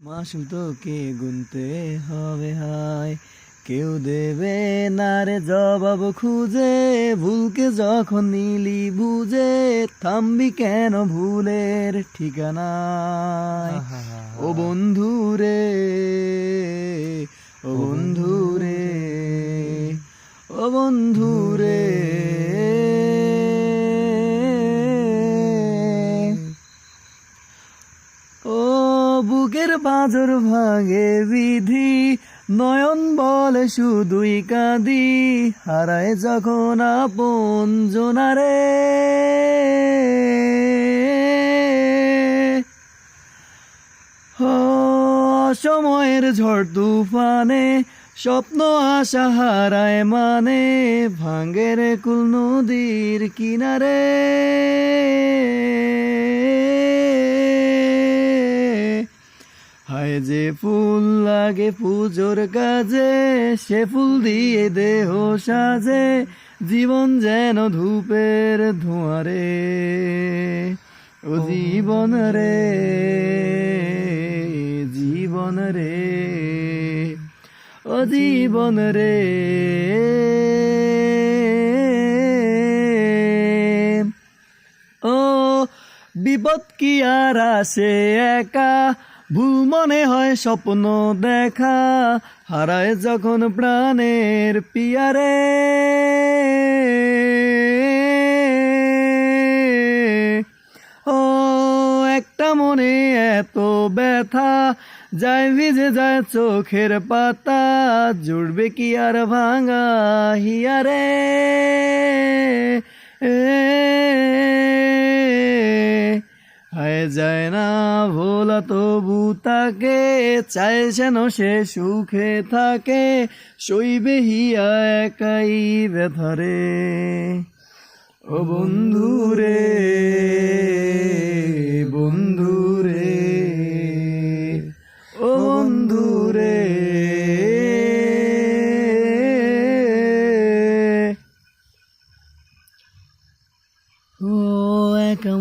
মাসুল তোকে গুনতে হবে হায়, কেউ দেবে না রে জবাব খুঁজে। ভুলকে যখন নিলি বুঝে, থামবি কেন ভুলের ঠিকানায়? ও বন্ধু রে, ও বন্ধু রে, ও বন্ধু রে। ও বুকের বাজর ভাঙে বিধি, নয়ন বলে শুধুই কাঁদি। হারায় যখন আপন জোনারে, সময়ের ঝড় তুফানে স্বপ্ন আশা হারায় মানে। ভাঙ্গের কুল নদীর কিনারে, হায় যে ফুল লাগে পুজোর কাজে, সে ফুল দিয়ে দেহ সাজে। জীবন যেন ধূপের ধোঁয়ারে, ও জীবন রে, জীবন রে, ও জীবন রে। ও বিপদ কি আর আসে একা, ভুল মনে হয় স্বপ্ন দেখা। হারায় যখন প্রাণের পিয়ারে, ও একটা মনে এত ব্যথা, যায় ভিজে যায় চোখের পাতা। জুড়বে কি আর ভাঙা হিয়ারে, হায় যায় না ভোলা তবু তাকে, চায় যেন সে সুখে থাকে। সইবে হিয়া একাই ব্যথারে, ও বন্ধু রে, বন্ধু রে, ও বন্ধু রে। ও একা